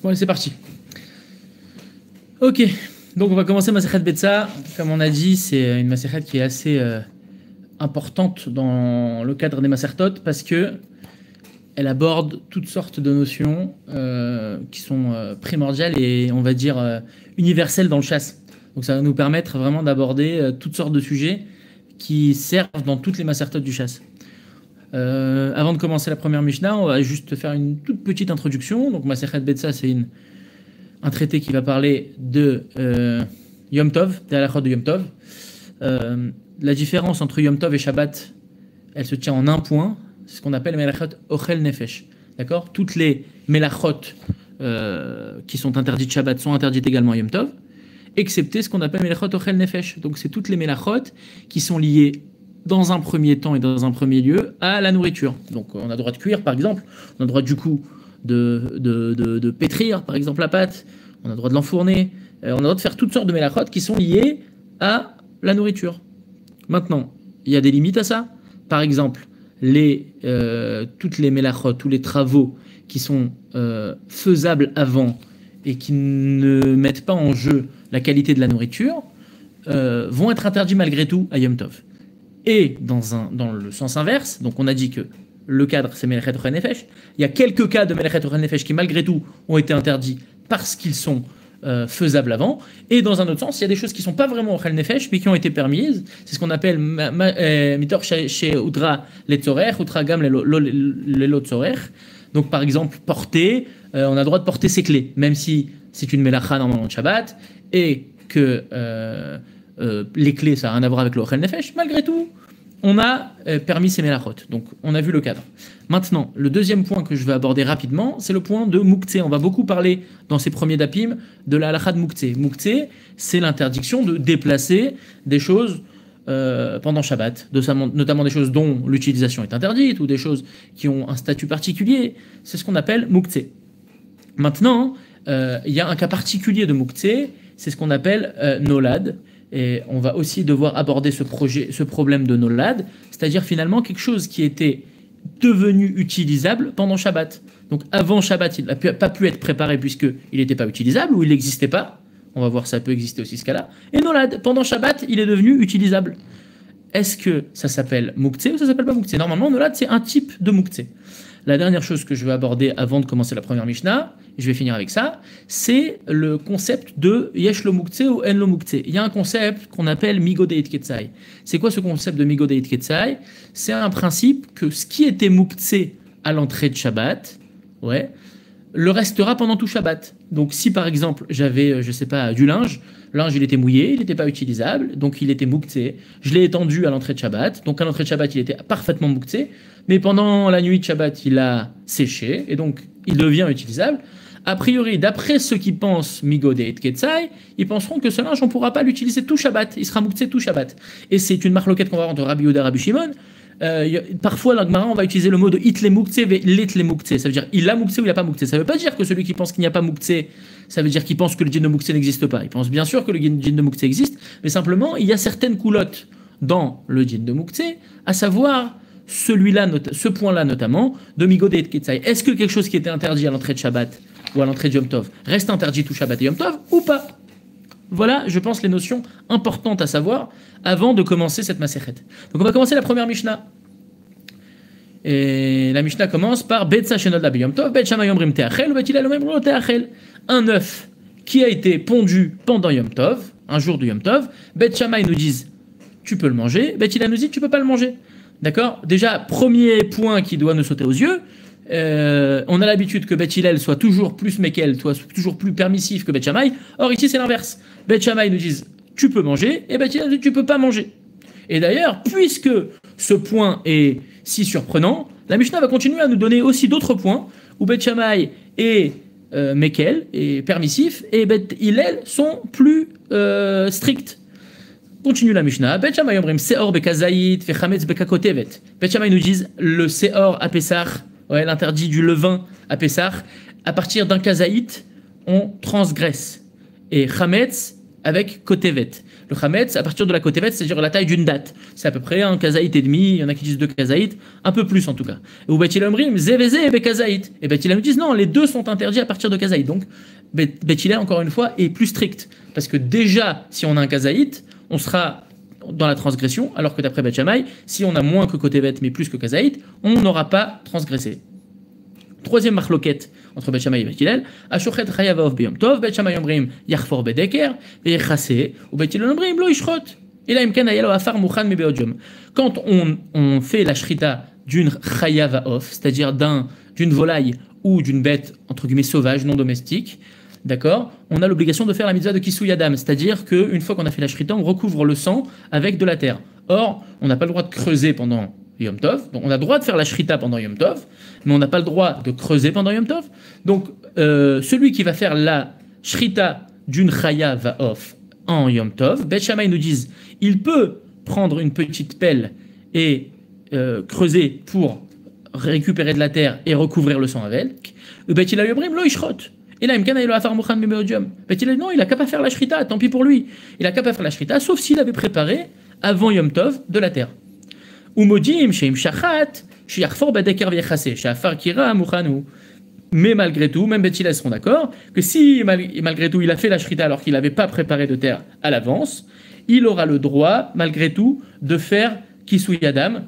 Bon, allez, c'est parti. Ok, donc on va commencer Masechet Betsa. Comme on a dit, c'est une Masechet qui est assez importante dans le cadre des Masertot parce que elle aborde toutes sortes de notions qui sont primordiales et on va dire universelles dans le chasse. Donc ça va nous permettre vraiment d'aborder toutes sortes de sujets qui servent dans toutes les Masertot du chasse. Avant de commencer la première Mishnah, on va juste faire une toute petite introduction. Donc Masechet Betsa, c'est un traité qui va parler de Yom Tov, des halachot de Yom Tov. La différence entre Yom Tov et Shabbat, elle se tient en un point, c'est ce qu'on appelle Melachot Ochel Nefesh. D'accord ? Toutes les Melachot qui sont interdites Shabbat sont interdites également à Yom Tov, excepté ce qu'on appelle Melachot Ochel Nefesh. Donc c'est toutes les Melachot qui sont liées dans un premier temps et dans un premier lieu à la nourriture. Donc on a le droit de cuire par exemple, on a le droit du coup de pétrir par exemple la pâte, on a le droit de l'enfourner, on a le droit de faire toutes sortes de mélachot qui sont liées à la nourriture. Maintenant, il y a des limites à ça. Par exemple, toutes les mélachot, tous les travaux qui sont faisables avant et qui ne mettent pas en jeu la qualité de la nourriture vont être interdits malgré tout à Yom Tov. Et dans le sens inverse, donc on a dit que le cadre c'est Melechet Ochel Nefesh, il y a quelques cas de Melechet Ochel Nefesh qui malgré tout ont été interdits parce qu'ils sont faisables avant, et dans un autre sens, il y a des choses qui ne sont pas vraiment Ochel Nefesh mais qui ont été permises, c'est ce qu'on appelle Mitor chez Udra Letzorer, Udra Gam Lelotzorer. Donc par exemple, porter, on a le droit de porter ses clés, même si c'est une Melacha normalement de Shabbat, et que les clés, ça n'a rien à voir avec le Ochel Nefesh, malgré tout, on a permis ces mélachot. Donc, on a vu le cadre. Maintenant, le deuxième point que je vais aborder rapidement, c'est le point de Moukhtse. On va beaucoup parler dans ces premiers dapim de la halakha de Moukhtse. Moukhtse, c'est l'interdiction de déplacer des choses pendant Shabbat, notamment des choses dont l'utilisation est interdite ou des choses qui ont un statut particulier. C'est ce qu'on appelle Moukhtse. Maintenant, il y a un cas particulier de Moukhtse, c'est ce qu'on appelle Nolad. Et on va aussi devoir aborder ce problème de Nolad, c'est-à-dire finalement quelque chose qui était devenu utilisable pendant Shabbat. Donc avant Shabbat, il n'a pas pu être préparé puisqu'il n'était pas utilisable ou il n'existait pas. On va voir, ça peut exister aussi ce cas-là. Et Nolad, pendant Shabbat, il est devenu utilisable. Est-ce que ça s'appelle Moukhtse ou ça s'appelle pas Moukhtse ? Normalement, Nolad, c'est un type de Moukhtse. La dernière chose que je vais aborder avant de commencer la première Mishnah, et je vais finir avec ça, c'est le concept de Yesh lo Moukhtse ou En lo Moukhtse. Il y a un concept qu'on appelle Migodeit Ketsai. C'est quoi ce concept de Migodeit Ketsai ? C'est un principe que ce qui était Moukhtse à l'entrée de Shabbat, le restera pendant tout Shabbat. Donc si par exemple j'avais, je sais pas, du linge il était mouillé, il n'était pas utilisable, donc il était Moukhtse. Je l'ai étendu à l'entrée de Shabbat, donc à l'entrée de Shabbat il était parfaitement Moukhtse, mais pendant la nuit de Shabbat il a séché, et donc il devient utilisable. A priori, d'après ceux qui pensent Migodeit Ketsai, ils penseront que ce linge on ne pourra pas l'utiliser tout Shabbat, il sera Moukhtse tout Shabbat. Et c'est une marloquette qu'on va voir entre Rabbi Yehuda et Rabbi Shimon. Parfois, dans la Gemara, on va utiliser le mot de Itle Moukhtse ve Letle Moukhtse. Ça veut dire il a Moukhtse ou il n'a pas Moukhtse. Ça ne veut pas dire que celui qui pense qu'il n'y a pas Moukhtse, ça veut dire qu'il pense que le djinn de Moukhtse n'existe pas. Il pense bien sûr que le djinn de Moukhtse existe, mais simplement, il y a certaines coulottes dans le djinn de Moukhtse, à savoir celui-là, ce point-là notamment, de Migodeit Ketsai. Est-ce que quelque chose qui était interdit à l'entrée de Shabbat ou à l'entrée de Yom Tov reste interdit tout Shabbat et Yom Tov ou pas ? Voilà, je pense, les notions importantes à savoir avant de commencer cette Masechet. Donc on va commencer la première Mishnah. Et la Mishnah commence par Betsa Shenod la Yom Tov, Bet Shammai Omrim Teachel, Bet Hillel Omrim Lo Teachel. Un œuf qui a été pondu pendant Yom Tov, un jour de Yom Tov, Bet Shammai nous disent tu peux le manger, Bet Hillel nous dit tu peux pas le manger. D'accord ? Déjà, premier point qui doit nous sauter aux yeux, on a l'habitude que Bet Hillel soit toujours plus Mekel, soit toujours plus permissif que Bet Shammai. Or ici c'est l'inverse. Bet Shammai nous disent tu peux manger et Bet Hillel nous dit tu peux pas manger. Et d'ailleurs, puisque ce point est si surprenant, la Mishnah va continuer à nous donner aussi d'autres points où Bet Shammai est Mekel et permissif et Bet Hillel sont plus stricts. Continue la Mishnah. Bet Shammai omrim seor bekazayit vechametz bekakotevet. Bet Shammai nous disent le seor à Pessah, l'interdit du levain à Pessah, à partir d'un kazaït, on transgresse. Et chametz, avec kotevet. Le chametz, à partir de la kotevet, c'est-à-dire la taille d'une date. C'est à peu près un kazaït et demi, il y en a qui disent 2 kazaït, un peu plus en tout cas. Ou Bet Hillel omrim, zeveze et bekazaït. Et Bet Hillel nous disent non, les deux sont interdits à partir de kazaït. Donc Bet Hillel, encore une fois, est plus strict. Parce que déjà, si on a un kazaït, on sera dans la transgression, alors que d'après Bet Shammai, si on a moins que kotevet mais plus que kazaït, on n'aura pas transgressé. Troisième marloquette entre Bet Shammai et Bet Hillel, Ashochet chayav av biyom tov, Bet Shammai omrim yachfor bedeker, veyechase, ou Bet Hillel omrim lo ishrot. Ila imken ayalo afar mouchan mi beodium. Quand on fait la shrita d'une chayav of, c'est-à-dire d'une volaille ou d'une bête entre guillemets sauvage, non domestique, d'accord, on a l'obligation de faire la mitzvah de Kisui Adam, c'est-à-dire qu'une fois qu'on a fait la shrita, on recouvre le sang avec de la terre. Or, on n'a pas le droit de creuser pendant Yom Tov, donc on a le droit de faire la shrita pendant Yom Tov, mais on n'a pas le droit de creuser pendant Yom Tov. Donc, celui qui va faire la shrita d'une chaya va off en Yom Tov, Bet Shammai nous disent, il peut prendre une petite pelle et creuser pour récupérer de la terre et recouvrir le sang avec. Bet Hillel omrim lo ishrot. Et là, non, il a qu'à pas faire la shrita, tant pis pour lui. Il a qu'à pas faire la shrita, sauf s'il avait préparé avant Yom Tov de la terre. Umodim, sheim shachat, shiachfor badeker viechase, shafar kira mouchanou. Mais malgré tout, même Bet Hillel seront d'accord que si malgré tout il a fait la shrita alors qu'il n'avait pas préparé de terre à l'avance, il aura le droit malgré tout de faire kisui adam,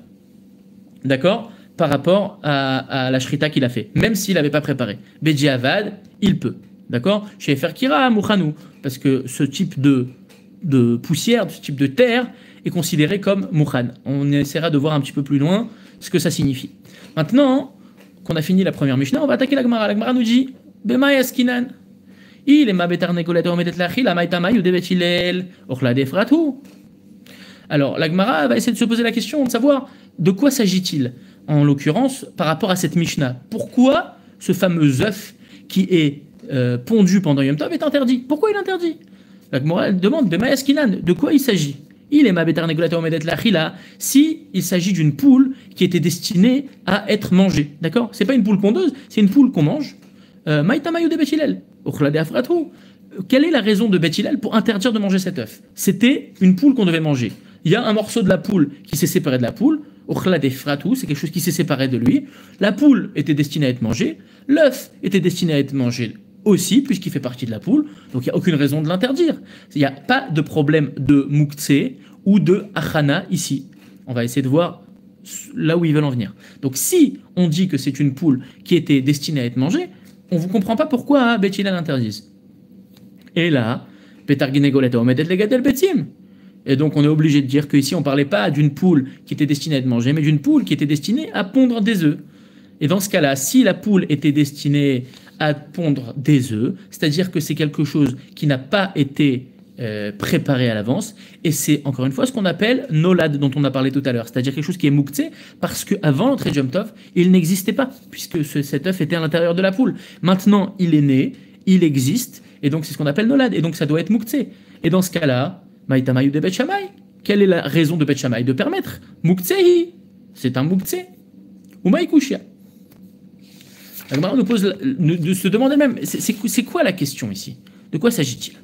d'accord, par rapport à la shrita qu'il a fait, même s'il n'avait pas préparé. Beji avad, il peut, d'accord, chez faire kira mouchanou, parce que ce type de poussière, ce type de terre est considéré comme mouchan. On essaiera de voir un petit peu plus loin ce que ça signifie. Maintenant qu'on a fini la première Mishnah, on va attaquer la Gemara. La Gemara nous dit Bema yaskinan. Il est ma betar negolet omedet lachil, amaitama yude Bet Hillel, ochla defratu. Alors, la Gemara va essayer de se poser la question de savoir de quoi s'agit-il, en l'occurrence, par rapport à cette Mishnah. Pourquoi ce fameux œuf qui est pondu pendant Yom Tov est interdit? Pourquoi il est interdit? La Gemara demande Bema yaskinan, de quoi il s'agit? Il est ma betar negolet omedet lachila, si il s'agit d'une poule qui était destinée à être mangée. D'accord? C'est pas une poule pondeuse, c'est une poule qu'on mange. Maïtama yude Bet Hillel, ochla defratu. Quelle est la raison de Bet Hillel pour interdire de manger cet œuf? C'était une poule qu'on devait manger. Il y a un morceau de la poule qui s'est séparé de la poule. Ochla defratu, c'est quelque chose qui s'est séparé de lui. La poule était destinée à être mangée. L'œuf était destiné à être mangé aussi, puisqu'il fait partie de la poule. Donc il n'y a aucune raison de l'interdire. Il n'y a pas de problème de muktzeh ou de achana ici. On va essayer de voir là où ils veulent en venir. Donc si on dit que c'est une poule qui était destinée à être mangée, on ne vous comprend pas pourquoi Bet Hillel l'interdise. Et là, et donc on est obligé de dire qu'ici on ne parlait pas d'une poule qui était destinée à être mangée, mais d'une poule qui était destinée à pondre des œufs. Et dans ce cas-là, si la poule était destinée à pondre des œufs, c'est-à-dire que c'est quelque chose qui n'a pas été préparé à l'avance, et c'est encore une fois ce qu'on appelle nolad dont on a parlé tout à l'heure, c'est-à-dire quelque chose qui est muktzeh, parce qu'avant l'entrée de Yom Tov, il n'existait pas, puisque cet œuf était à l'intérieur de la poule. Maintenant, il est né, il existe, et donc c'est ce qu'on appelle nolad, et donc ça doit être muktzeh. Et dans ce cas-là, maïtamayu de Bet Shammai, quelle est la raison de Bet Shammai de permettre? Muktzehi, c'est un muktzeh. Ou maïkouchia. La Gemara nous pose de se demander même, c'est quoi la question ici? De quoi s'agit-il?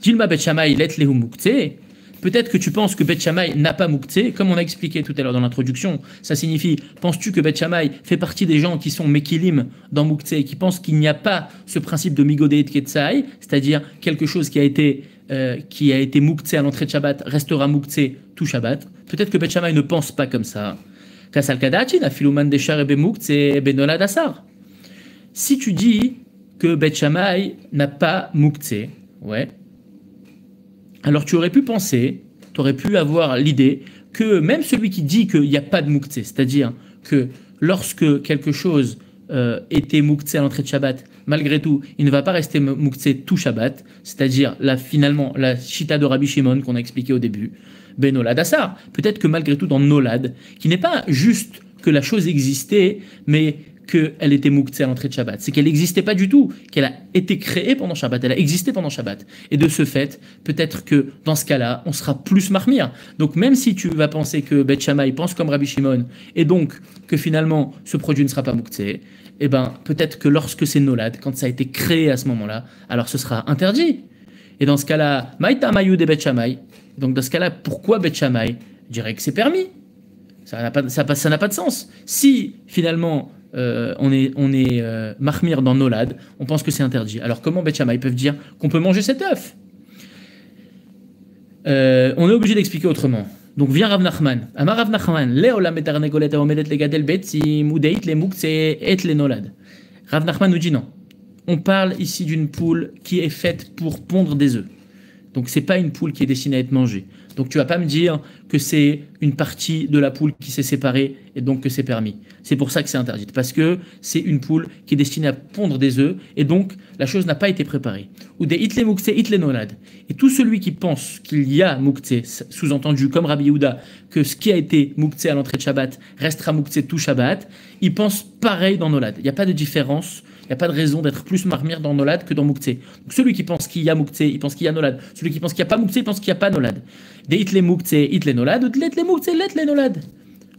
Dilma Bet Shammai let lehu muktzeh. Peut-être que tu penses que Bet Shammai n'a pas muktzeh, comme on a expliqué tout à l'heure dans l'introduction. Ça signifie, penses-tu que Bet Shammai fait partie des gens qui sont mekilim dans muktzeh, qui pensent qu'il n'y a pas ce principe de migodeit ketzai, c'est-à-dire quelque chose qui a été muktzeh à l'entrée de Shabbat restera muktzeh tout Shabbat. Peut-être que Bet Shammai ne pense pas comme ça. Kasal kadachin afiluman deshar ebe muktzeh benolad asar. Si tu dis que Bet Shammai n'a pas muktzeh, ouais, alors tu aurais pu penser, tu aurais pu avoir l'idée que même celui qui dit qu'il n'y a pas de muktzeh, c'est-à-dire que lorsque quelque chose était muktzeh à l'entrée de Shabbat, malgré tout, il ne va pas rester muktzeh tout Shabbat, c'est-à-dire finalement la shita de Rabbi Shimon qu'on a expliqué au début, ben Nolad Asar. Peut-être que malgré tout dans Nolad, qui n'est pas juste que la chose existait, mais qu'elle était muktzeh à l'entrée de Shabbat. C'est qu'elle n'existait pas du tout, qu'elle a été créée pendant Shabbat, elle a existé pendant Shabbat. Et de ce fait, peut-être que dans ce cas-là, on sera plus marmire. Donc même si tu vas penser que Bet Shammai pense comme Rabbi Shimon, et donc que finalement ce produit ne sera pas muktzeh, eh ben peut-être que lorsque c'est nolad, quand ça a été créé à ce moment-là, alors ce sera interdit. Et dans ce cas-là, Maïta Mayou de Bet Shammai. Donc dans ce cas-là, pourquoi Bet Shammai? Je dirais que c'est permis. Ça n'a pas de sens. Si finalement on est mahmir dans Nolad, on pense que c'est interdit. Alors comment Bet Shammai peuvent dire qu'on peut manger cet œuf? On est obligé d'expliquer autrement. Donc vient Rav Nachman. Amar Rav Nachman, Leolam et Tarnegolet Omedet Legadel Betsim, Udeit le Mukse et le Nolad. Rav Nachman nous dit non. On parle ici d'une poule qui est faite pour pondre des œufs. Donc c'est pas une poule qui est destinée à être mangée. Donc tu vas pas me dire que c'est une partie de la poule qui s'est séparée et donc que c'est permis. C'est pour ça que c'est interdit. Parce que c'est une poule qui est destinée à pondre des œufs et donc la chose n'a pas été préparée. Ou des itle mukse itle nolad. Et tout celui qui pense qu'il y a mukse, sous-entendu comme Rabbi Yehuda, que ce qui a été mukse à l'entrée de Shabbat restera mukse tout Shabbat, il pense pareil dans nolad. Il n'y a pas de différence. Il n'y a pas de raison d'être plus marmire dans Nolad que dans Moukhtse. Donc celui qui pense qu'il y a Moukhtse, il pense qu'il y a Nolad. Celui qui pense qu'il n'y a pas Moukhtse, il pense qu'il n'y a pas Nolad. Des itle Moukhtse, itle Nolad, ou itle Moukhtse, itle Nolad.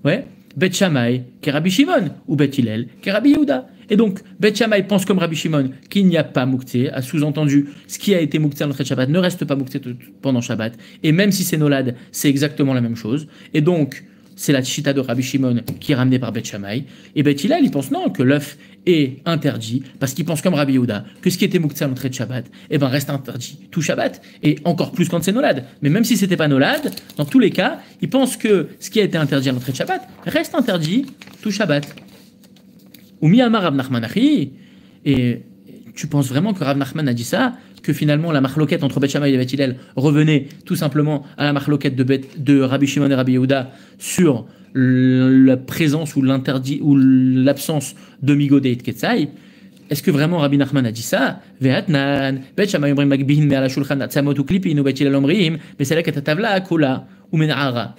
Ouais. Bet Shammai, qui est Rabbi Shimon, ou Bet Hillel, qui est Rabbi Yehuda. Et donc, Bet Shammai pense comme Rabbi Shimon qu'il n'y a pas Moukhtse, a sous-entendu ce qui a été Moukhtse à l'entrée de Shabbat ne reste pas Moukhtse pendant Shabbat. Et même si c'est Nolad, c'est exactement la même chose. Et donc, c'est la chita de Rabbi Shimon qui est ramenée par Bet Shammai. Et Bet Hillel, il pense non, que l'œuf est interdit, parce qu'il pense comme Rabbi Yehuda, que ce qui était Moukhtse à l'entrée de Shabbat, reste interdit tout Shabbat, et encore plus quand c'est Nolad. Mais même si c'était pas Nolad, dans tous les cas, il pense que ce qui a été interdit à l'entrée de Shabbat reste interdit tout Shabbat. Ou mi amar Rav Nachman achi, et tu penses vraiment que Rav Nachman a dit ça, que finalement la marloquette entre Bet Shammai et Bet Hillel revenait tout simplement à la marloquette de Rabbi Shimon et Rabbi Yehuda sur la présence ou l'interdit ou l'absence de Migodé et Ketsai? Est-ce que vraiment Rabbi Nachman a dit ça? Ve'atnan, Bet Shammai omrim magbihin me'ala shulchan atzamot uklipin, ou Bet Hillel omrim beselek et atavla akola ou menara.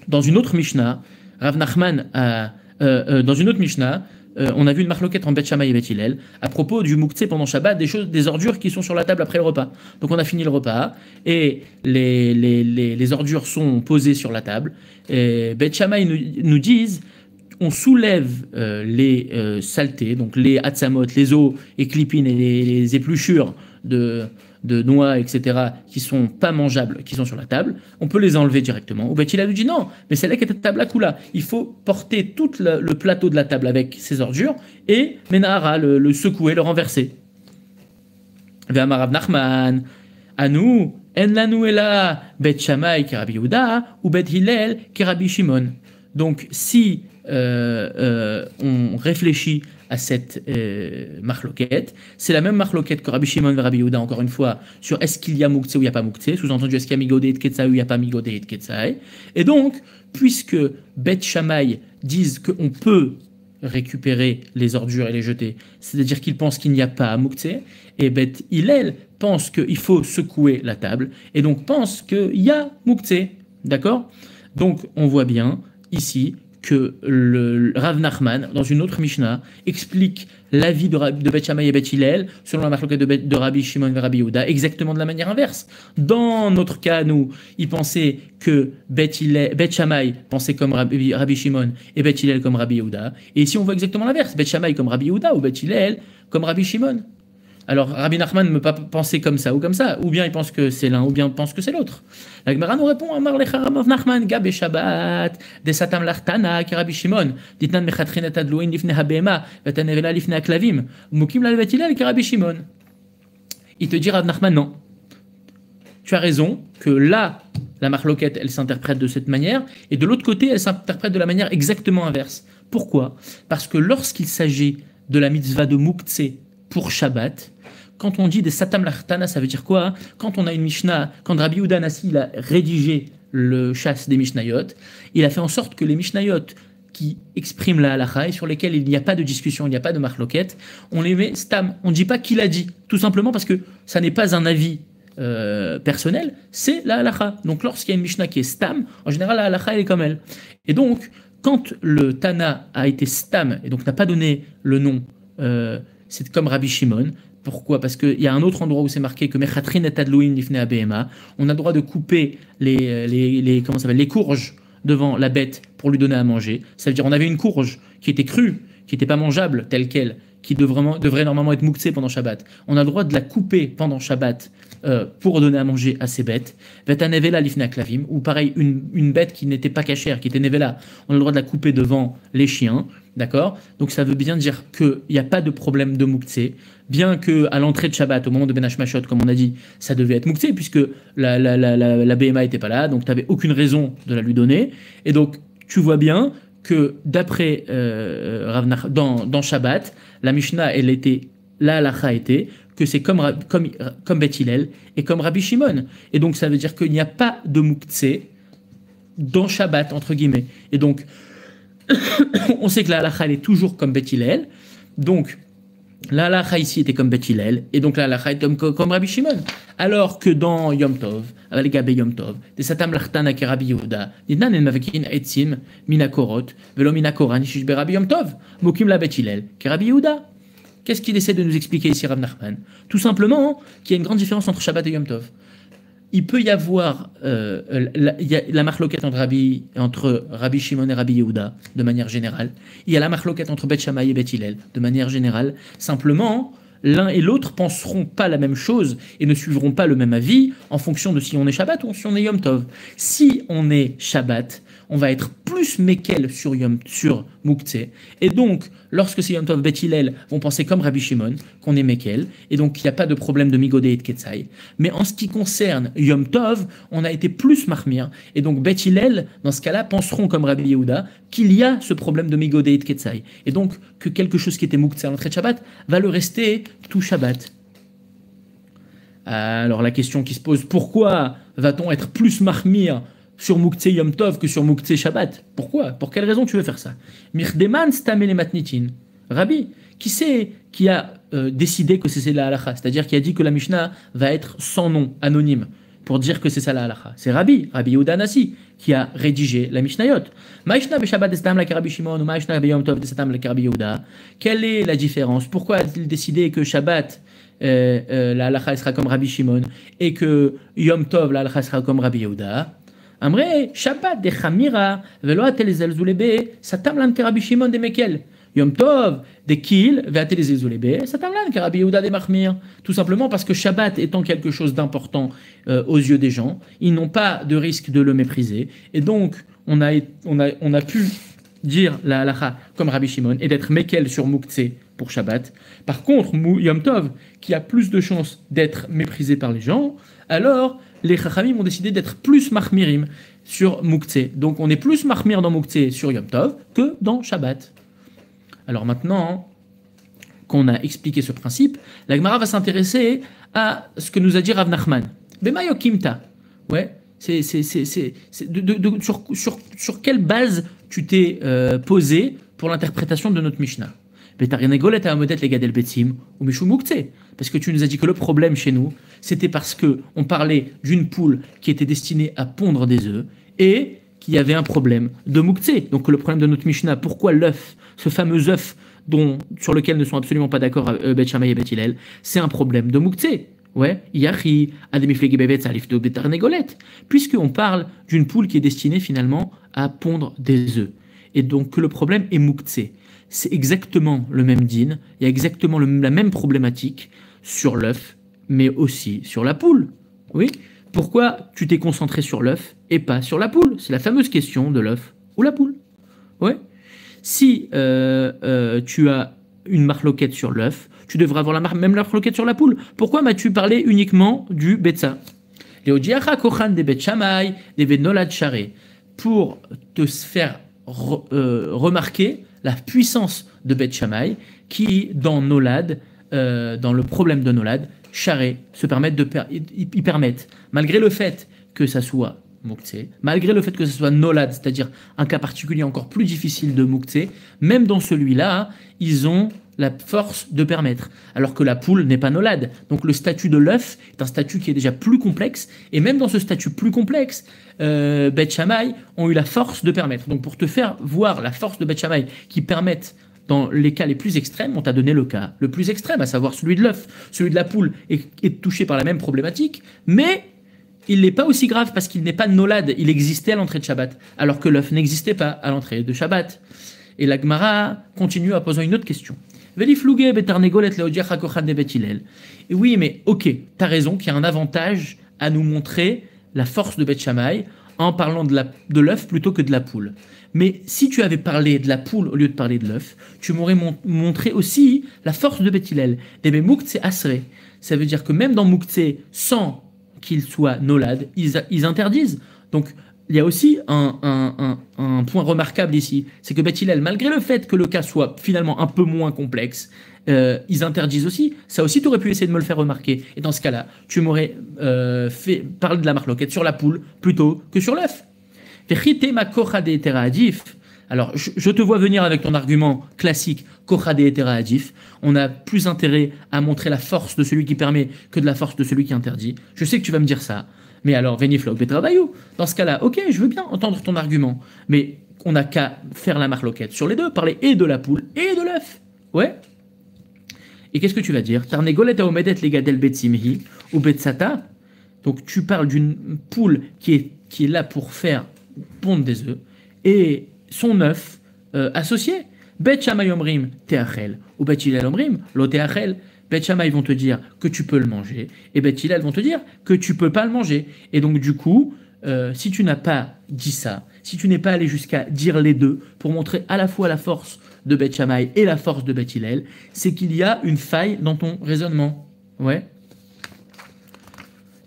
Dans une autre Mishnah, Rav Nachman dans une autre Mishnah, on a vu une marloquette en Bet Shammai et Bet Hillel à propos du Moukhtse pendant Shabbat, des ordures qui sont sur la table après le repas. Donc on a fini le repas et les ordures sont posées sur la table. Et Bet Shammai nous disent on soulève les saletés, donc les hatzamot, les os et clipines et les épluchures de noix, etc., qui sont pas mangeables, qui sont sur la table, on peut les enlever directement. Ou Bet Hillel nous dit non, mais c'est là qu'est la table à kula. Il faut porter tout le plateau de la table avec ses ordures et Menahara, le secouer, le renverser. Ve'amar Rav Nachman, anu, en lanu ela Bet Shammai ki Rabbi Yehuda ou Bet Hillel ki Rabbi Shimon. Donc si on réfléchit à cette marloquette, c'est la même marloquette que Rabbi Shimon et Rabbi Yehuda, encore une fois, sur est-ce qu'il y a Moukhtse ou il n'y a pas Moukhtse, sous-entendu est-ce qu'il y a Migodé et Ketsai ou il n'y a pas Migodé et Ketsai. Et donc, puisque Bet Shammai disent qu'on peut récupérer les ordures et les jeter, c'est-à-dire qu'ils pensent qu'il n'y a pas Moukhtse, et Bet Hillel pense qu'il faut secouer la table, et donc pense qu'il y a Moukhtse, d'accord? Donc, on voit bien ici que le Rav Nachman, dans une autre Mishnah, explique l'avis de Bet Shammai et Bet Hillel selon la marloquette de Rabbi Shimon et Rabbi Yehuda, exactement de la manière inverse. Dans notre cas, nous, ils pensaient que Bet Shammai pensait comme Rabbi Shimon et Bet Hillel comme Rabbi Yehuda. Et ici, on voit exactement l'inverse. Bet Shammai comme Rabbi Yehuda ou Bet Hillel comme Rabbi Shimon. Alors, Rabbi Nachman ne peut pas penser comme ça, ou bien il pense que c'est l'un, ou bien il pense que c'est l'autre. La Gemara nous répond, Amar lecha Rav Nachman, Gabe Shabbat, de Satam Lartana, ki Rabbi Shimon, Ditnan mechatrin et adlouin lifne habema, vetanevela lifne aklavim, Mukim la Bet Hillel, ki Rabbi Shimon. Il te dit, Rav Nachman, non. Tu as raison, que là, la marloquette, elle s'interprète de cette manière, et de l'autre côté, elle s'interprète de la manière exactement inverse. Pourquoi? Parce que lorsqu'il s'agit de la mitzvah de Moukhtse pour Shabbat, quand on dit des Satam Lartana, ça veut dire quoi? Quand on a une Mishnah, quand Rabbi Yehuda Nassi il a rédigé le chasse des Mishnayot, il a fait en sorte que les Mishnayot qui expriment la halacha et sur lesquels il n'y a pas de discussion, il n'y a pas de marloquette, on les met stam. On ne dit pas qui l'a dit, tout simplement parce que ça n'est pas un avis personnel, c'est la halacha. Donc lorsqu'il y a une Mishnah qui est stam, en général la halacha elle est comme elle. Et donc, quand le Tana a été stam, et donc n'a pas donné le nom, c'est comme Rabbi Shimon. Pourquoi? Parce qu'il y a un autre endroit où c'est marqué que Mechatrin et Adlouin lifne abema. On a le droit de couper les courges devant la bête pour lui donner à manger. Ça veut dire on avait une courge qui était crue, qui n'était pas mangeable telle quelle, qui devrait normalement être mouktsé pendant Shabbat, on a le droit de la couper pendant Shabbat pour donner à manger à ces bêtes. Veta nevela lifna klavim, ou pareil, une bête qui n'était pas cachère, qui était nevela, on a le droit de la couper devant les chiens. D'accord? Donc ça veut bien dire qu'il n'y a pas de problème de mouktsé, bien qu'à l'entrée de Shabbat, au moment de Ben Hashmashot, comme on a dit, ça devait être mouktsé, puisque la BMA n'était pas là, donc tu n'avais aucune raison de la lui donner. Et donc tu vois bien que d'après dans Shabbat, la Mishnah, la halacha était que c'est comme Beth Hillel et comme Rabbi Shimon. Et donc ça veut dire qu'il n'y a pas de mouktsé dans Shabbat, entre guillemets. Et donc, on sait que la halacha, elle est toujours comme Beth Hillel. Donc, la halacha ici était comme Beth Hillel. Et donc, la halacha est comme Rabbi Shimon. Alors que dans Yom Tov, avec Gabé Yom Tov, des Satam Lachtana ke Rabbi Yehuda, Nidnan en Mavekin Etzim, Minakorot, Velo Minakoran, Ishish be Rabbi Yom Tov, Mokim la Beth Hillel, ke Rabbi Yehuda. Qu'est-ce qu'il essaie de nous expliquer ici, Rav Nachman? Tout simplement qu'il y a une grande différence entre Shabbat et Yom Tov. Il peut y avoir la marloquette entre Rabbi Shimon et Rabbi Yehuda, de manière générale. Il y a la marloquette entre Beth Shammai et Beth Hillel, de manière générale. Simplement, l'un et l'autre penseront pas la même chose et ne suivront pas le même avis en fonction de si on est Shabbat ou si on est Yom Tov. Si on est Shabbat, on va être plus Mekel sur Mouktsé. Et donc, lorsque c'est Yom Tov, Beth Hillel vont penser comme Rabbi Shimon, qu'on est Mekel. Et donc, il n'y a pas de problème de Migodé et de Ketsai. Mais en ce qui concerne Yom Tov, on a été plus Mahmir. Et donc, Beth Hillel, dans ce cas-là, penseront comme Rabbi Yehuda qu'il y a ce problème de Migodé et de Ketsai. Et donc, que quelque chose qui était Mouktsé à l'entrée de Shabbat va le rester tout Shabbat. Alors, la question qui se pose, pourquoi va-t-on être plus Mahmir sur Mouktsé Yom Tov que sur Mouktsé Shabbat? Pourquoi? Pour quelle raison tu veux faire ça? Mirdeman stamele matnitin. Rabbi, qui a décidé que c'est la halacha, c'est-à-dire qui a dit que la Mishnah va être sans nom, anonyme, pour dire que c'est ça la halacha. C'est Rabbi Yehuda Nasi, qui a rédigé la Mishnayot. Ma'ishna be Shabbat destam la Rabbi Shimon ou Ma'ishna be Yom Tov destam la Rabbi Yehuda. Quelle est la différence? Pourquoi a-t-il décidé que Shabbat la halacha sera comme Rabbi Shimon et que Yom Tov la halacha sera comme Rabbi Yehuda? Amre Shabbat de Chamira velo atel zelzulebe satam lan Rabbi Shimon de Mekel. Yom Tov de Kil ve atel zelzulebe satam lan Rabbi Yehuda de Machmir. Tout simplement parce que Shabbat étant quelque chose d'important aux yeux des gens, ils n'ont pas de risque de le mépriser. Et donc on a pu dire la halacha comme Rabbi Shimon et d'être Mekel sur Mouktsé pour Shabbat. Par contre, Yom Tov, qui a plus de chances d'être méprisé par les gens, alors les Chachamim ont décidé d'être plus Mahmirim sur Mouktsé. Donc on est plus Mahmir dans Mouktsé sur Yom Tov que dans Shabbat. Alors maintenant qu'on a expliqué ce principe, la Gemara va s'intéresser à ce que nous a dit Rav Nachman. Bemayo Kimta. Ouais, sur quelle base tu t'es posé pour l'interprétation de notre Mishnah? Parce que tu nous as dit que le problème chez nous, c'était parce que on parlait d'une poule qui était destinée à pondre des œufs et qu'il y avait un problème de Mouktsé. Donc le problème de notre Mishnah, pourquoi l'œuf, ce fameux œuf sur lequel ne sont absolument pas d'accord Beth Shammai et Beth Hillel, c'est un problème de Mouktsé. Ouais, Yachi, Ademiflegi Bebet, Salif de Betarnegolet, puisqu'on parle d'une poule qui est destinée finalement à pondre des œufs. Et donc que le problème est Mouktsé. C'est exactement le même din, il y a exactement la même problématique sur l'œuf, mais aussi sur la poule. Oui. Pourquoi tu t'es concentré sur l'œuf et pas sur la poule? C'est la fameuse question de l'œuf ou la poule. Ouais. Si tu as une marloquette sur l'œuf, tu devrais avoir même la marloquette sur la poule. Pourquoi m'as-tu parlé uniquement du betza? Pour te faire remarquer la puissance de Beth Shammai qui, dans Nolad, dans le problème de Nolad, charré, ils permettent, malgré le fait que ça soit Mouktsé, malgré le fait que ce soit Nolad, c'est-à-dire un cas particulier encore plus difficile de Mouktsé, même dans celui-là, ils ont la force de permettre, alors que la poule n'est pas Nolad. Donc le statut de l'œuf est un statut qui est déjà plus complexe, et même dans ce statut plus complexe, Beth Shammai ont eu la force de permettre. Donc pour te faire voir la force de Beth Shammai qui permettent dans les cas les plus extrêmes, on t'a donné le cas le plus extrême, à savoir celui de l'œuf. Celui de la poule est touché par la même problématique, mais il n'est pas aussi grave parce qu'il n'est pas Nolad, il existait à l'entrée de Shabbat, alors que l'œuf n'existait pas à l'entrée de Shabbat. Et la Gemara continue en posant une autre question. Veliflouge betarnegolet leodiach kochan de Bet Hillel. Et oui, mais ok, t'as raison qu'il y a un avantage à nous montrer la force de Bet Shammai en parlant de l'œuf plutôt que de la poule. Mais si tu avais parlé de la poule au lieu de parler de l'œuf, tu m'aurais montré aussi la force de Bet Hillel. Des Mouktsé Asré. Ça veut dire que même dans Mouktsé, sans qu'il soit nolad, ils interdisent. Donc, il y a aussi un point remarquable ici, c'est que Bet Hillel, malgré le fait que le cas soit finalement un peu moins complexe, ils interdisent aussi. Ça aussi, tu aurais pu essayer de me le faire remarquer. Et dans ce cas-là, tu m'aurais fait parler de la marloquette sur la poule plutôt que sur l'œuf. Alors, je te vois venir avec ton argument classique, Kochade et Adif. On a plus intérêt à montrer la force de celui qui permet que de la force de celui qui interdit. Je sais que tu vas me dire ça. Mais alors, Veniflok Betrabayou, dans ce cas-là, ok, je veux bien entendre ton argument. Mais on n'a qu'à faire la marloquette sur les deux, parler et de la poule et de l'œuf. Ouais. Et qu'est-ce que tu vas dire? Tarnegolet aomedet legadel betsimhi ou betsata. Donc tu parles d'une poule qui est là pour faire pondre des œufs et son œuf associé. Bet Shammai omrim teachel ou Bet Hillel omrim lo teachel. Bet Shammai vont te dire que tu peux le manger et Bet Hillel vont te dire que tu peux pas le manger. Et donc du coup, si tu n'as pas dit ça, si tu n'es pas allé jusqu'à dire les deux pour montrer à la fois la force de Bet Shammai et la force de Bet Hillel, c'est qu'il y a une faille dans ton raisonnement. Ouais.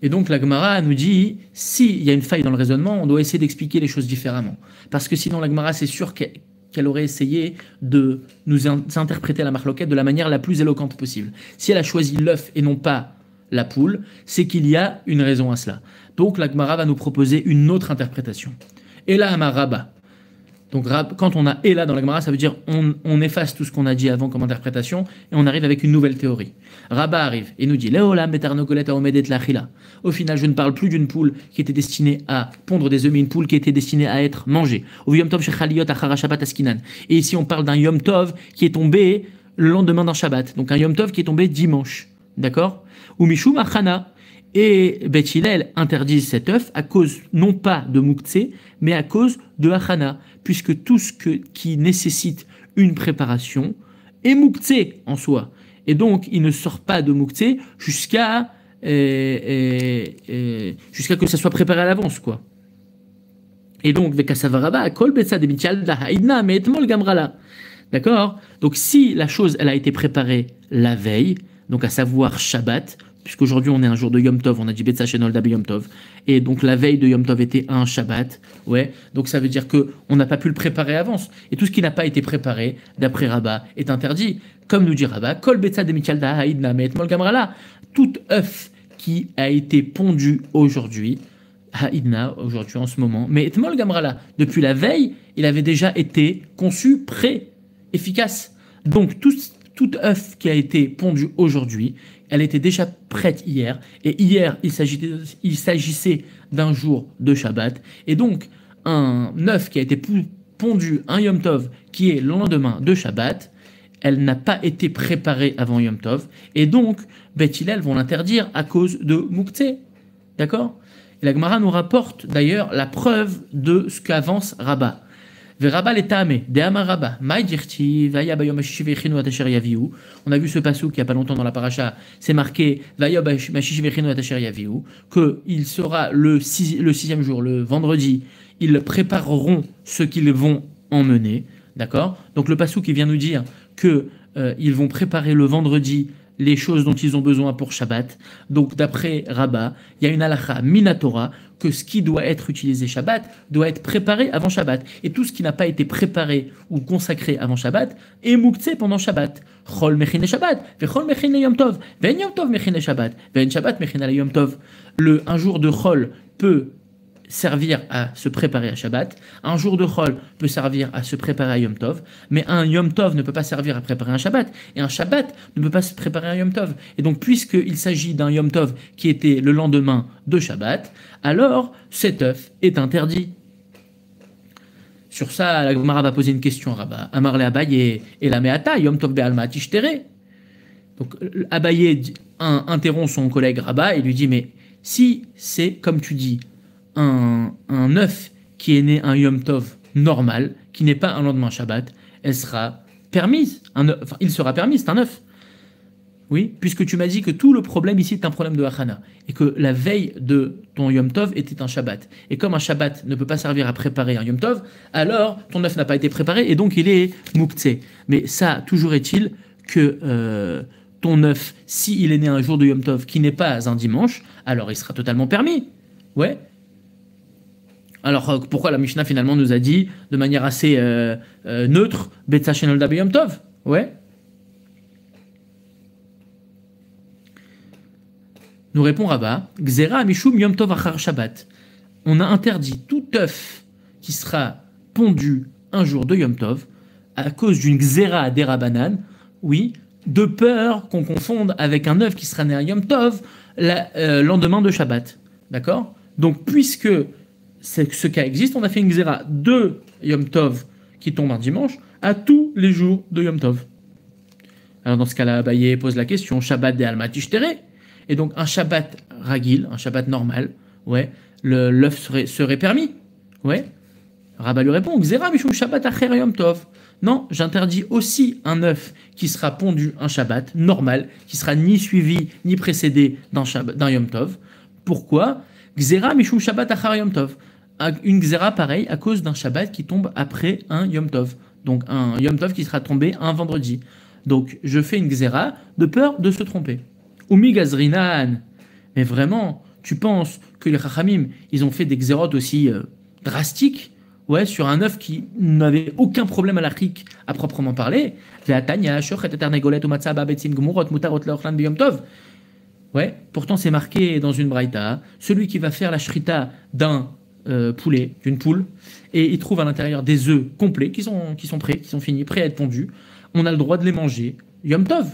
Et donc la Gemara nous dit, s'il y a une faille dans le raisonnement, on doit essayer d'expliquer les choses différemment. Parce que sinon la Gemara, c'est sûr qu'elle aurait essayé de nous interpréter la marloquette de la manière la plus éloquente possible. Si elle a choisi l'œuf et non pas la poule, c'est qu'il y a une raison à cela. Donc la Gemara va nous proposer une autre interprétation. Et là, Amaraba. Donc quand on a « et » là dans la Gemara, ça veut dire on efface tout ce qu'on a dit avant comme interprétation et on arrive avec une nouvelle théorie. Rabba arrive et nous dit « Leolam betarnogolet aomedet lachila ». Au final, je ne parle plus d'une poule qui était destinée à pondre des œufs, mais une poule qui était destinée à être mangée. Et ici, on parle d'un Yom Tov qui est tombé le lendemain d'un Shabbat. Donc un Yom Tov qui est tombé dimanche. D'accord? Ou Mishum achana. Et Bet Hillel interdit cet œuf à cause non pas de Mouktsé, mais à cause de Achana, puisque tout ce qui nécessite une préparation est Mouktsé en soi. Et donc, il ne sort pas de Mouktsé jusqu'à que ça soit préparé à l'avance, quoi. Et donc, Vekasavaraba, Kol Betsa de Michalda Haïdna, mais Etmol Gamrala. D'accord? Donc, si la chose, elle a été préparée la veille, donc à savoir Shabbat, puisqu'aujourd'hui on est un jour de Yom Tov, on a dit Betsa Shenolda Yom Tov, et donc la veille de Yom Tov était un Shabbat, ouais, donc ça veut dire qu'on n'a pas pu le préparer avance, et tout ce qui n'a pas été préparé, d'après Rabat, est interdit, comme nous dit Rabat, Kol Betsa de Michalda Haïdna, mais Etmol Gamrala, tout œuf qui a été pondu aujourd'hui, Haïdna, aujourd'hui en ce moment, mais Etmol Gamrala, depuis la veille, il avait déjà été conçu, prêt, efficace, donc tout œuf qui a été pondu aujourd'hui, elle était déjà prête hier, et hier, il s'agissait d'un jour de Shabbat, et donc, un œuf qui a été pondu un Yom Tov, qui est le lendemain de Shabbat, elle n'a pas été préparée avant Yom Tov, et donc, Bet Hillel vont l'interdire à cause de Mouktsé, d'accord? Et la Gemara nous rapporte d'ailleurs la preuve de ce qu'avance Rabat. On a vu ce passouk il n'y a pas longtemps dans la paracha, c'est marqué qu'il sera le sixième jour, le vendredi, ils prépareront ce qu'ils vont emmener, d'accord? Donc le passouk qui vient nous dire que ils vont préparer le vendredi les choses dont ils ont besoin pour Shabbat. Donc d'après Rabat, il y a une halakha minatora que ce qui doit être utilisé Shabbat doit être préparé avant Shabbat. Et tout ce qui n'a pas été préparé ou consacré avant Shabbat est mouktsé pendant Shabbat. Chol mechine Shabbat, vechol mechine Yom Tov, ven Yom Tov mechine Shabbat, ven Shabbat mechine Yom Tov. Un jour de Chol peut servir à se préparer à Shabbat, un jour de Chol peut servir à se préparer à Yom Tov, mais un Yom Tov ne peut pas servir à préparer un Shabbat, et un Shabbat ne peut pas se préparer à un Yom Tov. Et donc, puisqu'il s'agit d'un Yom Tov qui était le lendemain de Shabbat, alors cet œuf est interdit. Sur ça, la Gemara va poser une question à Rabat. Amar le Abaye et la Meata, Yom Tov be'alma tishtere. Donc, Abaye interrompt son collègue Rabat et lui dit, mais si c'est, comme tu dis, un œuf qui est né un Yom Tov normal, qui n'est pas un lendemain Shabbat, elle sera permise. Enfin, il sera permis, c'est un œuf. Oui, puisque tu m'as dit que tout le problème ici est un problème de Hachana, et que la veille de ton Yom Tov était un Shabbat. Et comme un Shabbat ne peut pas servir à préparer un Yom Tov, alors ton œuf n'a pas été préparé, et donc il est Mouktsé. Mais ça, toujours est-il que ton œuf, s'il est né un jour de Yom Tov qui n'est pas un dimanche, alors il sera totalement permis. Ouais. Alors pourquoi la Mishnah finalement nous a dit de manière assez neutre, Betsa Shenolda be Yom Tov? Ouais. Nous répond Rabba, Gzera Mishum Yom Tov Achar Shabbat. On a interdit tout œuf qui sera pondu un jour de Yom Tov à cause d'une Gzera d'Erabanan, oui, de peur qu'on confonde avec un œuf qui sera né à Yom Tov lendemain de Shabbat. D'accord? Donc, puisque ce cas existe, on a fait une Gzera de Yom Tov qui tombe un dimanche à tous les jours de Yom Tov. Alors, dans ce cas-là, Abaye pose la question Shabbat de Alma Tishtere. Et donc, un Shabbat ragil, un Shabbat normal, ouais, l'œuf serait permis. Ouais. Rabba lui répond Gzera Mishum Shabbat Acher Yom Tov. Non, j'interdis aussi un œuf qui sera pondu un Shabbat normal, qui sera ni suivi ni précédé d'un Yom Tov. Pourquoi? Gzera Mishum Shabbat Achar Yom Tov. Une Gzera pareille à cause d'un Shabbat qui tombe après un Yom Tov. Donc un Yom Tov qui sera tombé un vendredi. Donc je fais une Gzera de peur de se tromper. Umi Gazrinan. Mais vraiment, tu penses que les Chachamim, ils ont fait des Gzerot aussi drastiques? Ouais, sur un œuf qui n'avait aucun problème à l'achik à proprement parler. Ouais, pourtant c'est marqué dans une braïta, celui qui va faire la shrita d'un poulet, d'une poule, et il trouve à l'intérieur des œufs complets qui sont prêts, qui sont finis, prêts à être pondus, on a le droit de les manger. Yom Tov.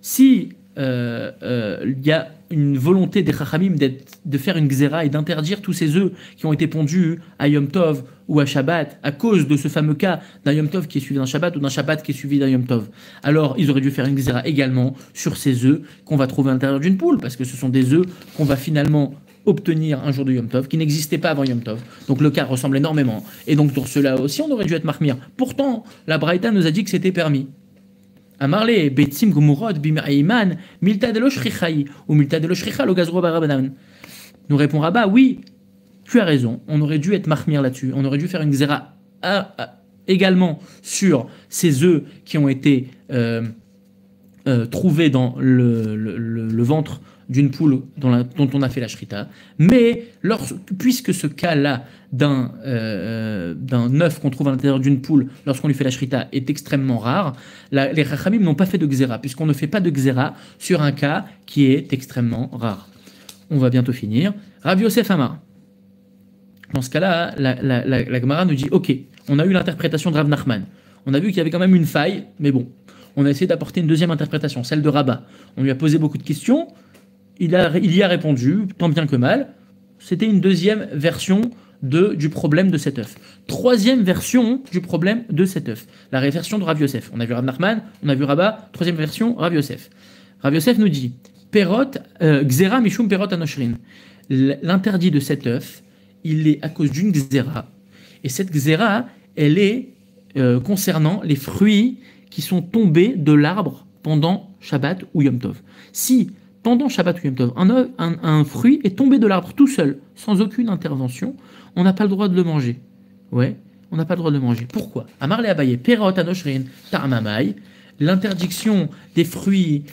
Si il y a une volonté des Chachamim de faire une Gzera et d'interdire tous ces œufs qui ont été pondus à Yom Tov ou à Shabbat à cause de ce fameux cas d'un Yom Tov qui est suivi d'un Shabbat ou d'un Shabbat qui est suivi d'un Yom Tov, alors ils auraient dû faire une Gzera également sur ces œufs qu'on va trouver à l'intérieur d'une poule, parce que ce sont des œufs qu'on va finalement obtenir un jour de Yom Tov qui n'existait pas avant Yom Tov. Donc le cas ressemble énormément. Et donc pour cela aussi, on aurait dû être marmire. Pourtant, la Braïta nous a dit que c'était permis. Amarle, Betsim Gumurot, Bimaiman, Milta de Loshrichai, ou Milta de Loshricha, lo Gazro Barabanan. Nous répond Rabba, oui, tu as raison, on aurait dû être marmire là-dessus. On aurait dû faire une Gzera également sur ces œufs qui ont été trouvés dans le ventre d'une poule dont on a fait la shrita, mais puisque ce cas-là d'un œuf qu'on trouve à l'intérieur d'une poule lorsqu'on lui fait la shrita est extrêmement rare, les Chachamim n'ont pas fait de Gzera, puisqu'on ne fait pas de Gzera sur un cas qui est extrêmement rare. On va bientôt finir. Rav Yosef Amar. Dans ce cas-là, la Gemara nous dit, ok, on a eu l'interprétation de Rav Nachman, on a vu qu'il y avait quand même une faille, mais bon, on a essayé d'apporter une deuxième interprétation, celle de Rabba. On lui a posé beaucoup de questions, il y a répondu, tant bien que mal. C'était une deuxième version du problème de cet œuf. Troisième version du problème de cet œuf. La version de Rav Yosef. On a vu Rav Nachman, on a vu Rabba. Troisième version, Rav Yosef. Rav Yosef nous dit Perot, Gzera Mishum Perot Anoshrin. L'interdit de cet œuf, il est à cause d'une Gzera. Et cette Gzera, elle est concernant les fruits qui sont tombés de l'arbre pendant Shabbat ou Yom Tov. Si pendant Shabbat ou Yom Tov, un fruit est tombé de l'arbre tout seul, sans aucune intervention, on n'a pas le droit de le manger. Ouais, on n'a pas le droit de le manger. Pourquoi? Amarle Abaye, Perot Anoshrin, Ta'amamai, l'interdiction des fruits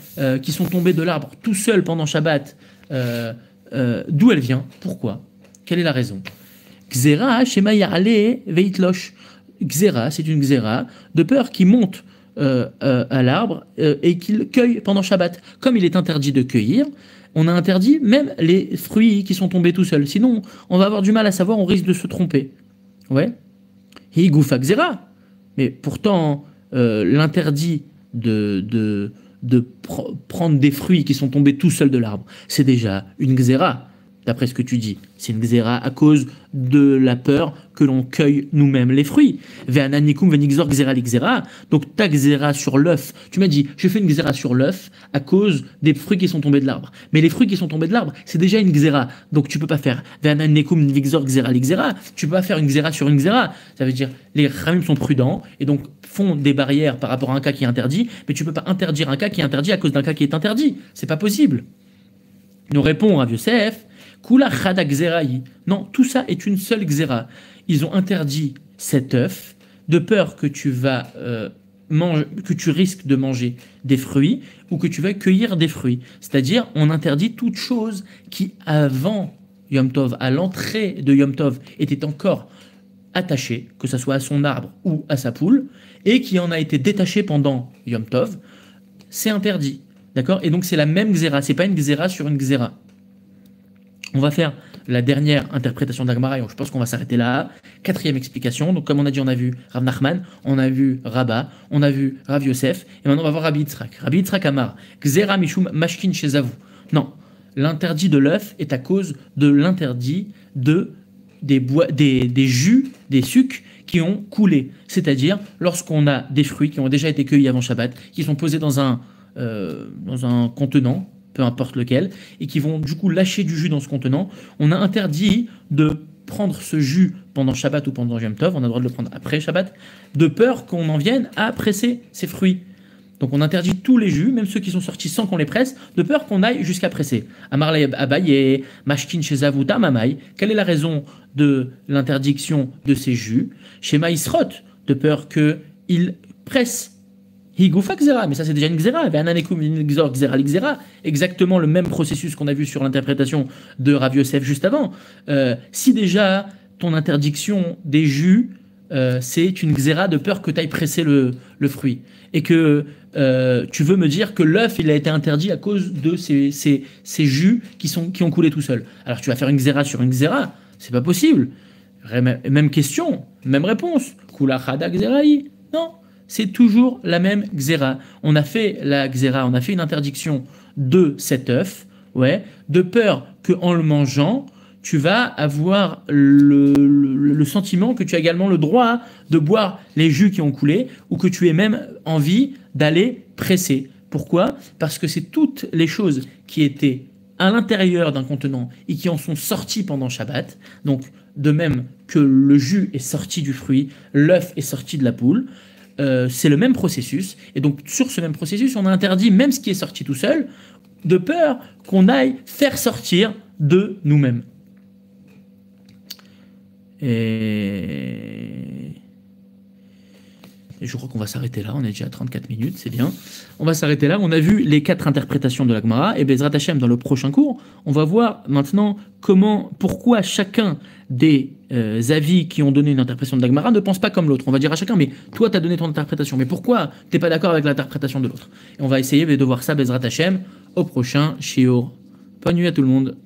qui sont tombés de l'arbre tout seul pendant Shabbat, d'où elle vient? Pourquoi? Quelle est la raison? Gzera, Shema Ya'ale Veitlosh. Gzera, c'est une Gzera de peur qui monte à l'arbre et qu'il cueille pendant Shabbat. Comme il est interdit de cueillir, on a interdit même les fruits qui sont tombés tout seuls. Sinon, on va avoir du mal à savoir, on risque de se tromper. Ouais. Higoufa Gzera. Mais pourtant, l'interdit de prendre des fruits qui sont tombés tout seuls de l'arbre, c'est déjà une Gzera. d'après ce que tu dis. C'est une xéra à cause de la peur que l'on cueille nous-mêmes les fruits. Ve'ananikum ve'nigzor xéra li xéra. Donc ta xéra sur l'œuf, tu m'as dit, je fais une xéra sur l'œuf à cause des fruits qui sont tombés de l'arbre. Mais les fruits qui sont tombés de l'arbre, c'est déjà une xéra. Donc tu peux pas faire ve'ananikum ve'nigzor xéra li xéra. Tu peux pas faire une xéra sur une xéra. Ça veut dire, les Khamim sont prudents et donc font des barrières par rapport à un cas qui est interdit, mais tu peux pas interdire un cas qui est interdit à cause d'un cas qui est interdit. C'est pas possible. Il nous répond Rav Yosef, Kula chada xéraï. Non, tout ça est une seule xéra. Ils ont interdit cet œuf de peur que tu vas que tu risques de manger des fruits ou que tu vas cueillir des fruits. C'est-à-dire, on interdit toute chose qui, avant Yom Tov, à l'entrée de Yom Tov, était encore attachée, que ce soit à son arbre ou à sa poule, et qui en a été détachée pendant Yom Tov, c'est interdit. D'accord? Et donc, c'est la même xéra. C'est pas une xéra sur une xéra. On va faire la dernière interprétation de la Gemara et je pense qu'on va s'arrêter là. Quatrième explication. Donc, comme on a dit, on a vu Rav Nachman, on a vu Rabba, on a vu Rav Yosef, et maintenant on va voir Rabbi Yitzhak. Rabbi Yitzhak Amar, Xéra Mishum Mashkin Shezavu. Non, l'interdit de l'œuf est à cause de l'interdit des jus, des sucs qui ont coulé. C'est-à-dire, lorsqu'on a des fruits qui ont déjà été cueillis avant Shabbat, qui sont posés dans un contenant, peu importe lequel, et qui vont du coup lâcher du jus dans ce contenant, on a interdit de prendre ce jus pendant Shabbat ou pendant Yom Tov, on a le droit de le prendre après Shabbat, de peur qu'on en vienne à presser ces fruits. Donc on interdit tous les jus, même ceux qui sont sortis sans qu'on les presse, de peur qu'on aille jusqu'à presser. Amar le Abaye, Mashkin Shezavuta Mamai, quelle est la raison de l'interdiction de ces jus? Chez Maïsrot, de peur qu'ils pressent. Higoufa xéra, mais ça c'est déjà une xéra. Exactement le même processus qu'on a vu sur l'interprétation de Rav Yosef juste avant. Si déjà ton interdiction des jus, c'est une xéra de peur que tu ailles presser le fruit, et que tu veux me dire que l'œuf il a été interdit à cause de ces jus qui ont coulé tout seuls. Alors tu vas faire une xéra sur une xéra, c'est pas possible. Même question, même réponse. Kula chada xéraï. Non. C'est toujours la même xéra. On a fait la xéra, on a fait une interdiction de cet œuf, de peur qu'en le mangeant, tu vas avoir le sentiment que tu as également le droit de boire les jus qui ont coulé, ou que tu aies même envie d'aller presser. Pourquoi? Parce que c'est toutes les choses qui étaient à l'intérieur d'un contenant et qui en sont sorties pendant Shabbat. Donc, de même que le jus est sorti du fruit, l'œuf est sorti de la poule, c'est le même processus, et donc sur ce même processus, on a interdit même ce qui est sorti tout seul, de peur qu'on aille faire sortir de nous-mêmes. Et je crois qu'on va s'arrêter là, on est déjà à 34 minutes, c'est bien. On va s'arrêter là, on a vu les 4 interprétations de la Gemara, et Bezrat Hashem, dans le prochain cours, on va voir maintenant pourquoi chacun des avis qui ont donné une interprétation de la Gemara ne pense pas comme l'autre. On va dire à chacun, mais toi tu as donné ton interprétation, mais pourquoi tu n'es pas d'accord avec l'interprétation de l'autre? Et on va essayer de voir ça, Bezrat Hashem, au prochain shiur. Bonne nuit à tout le monde.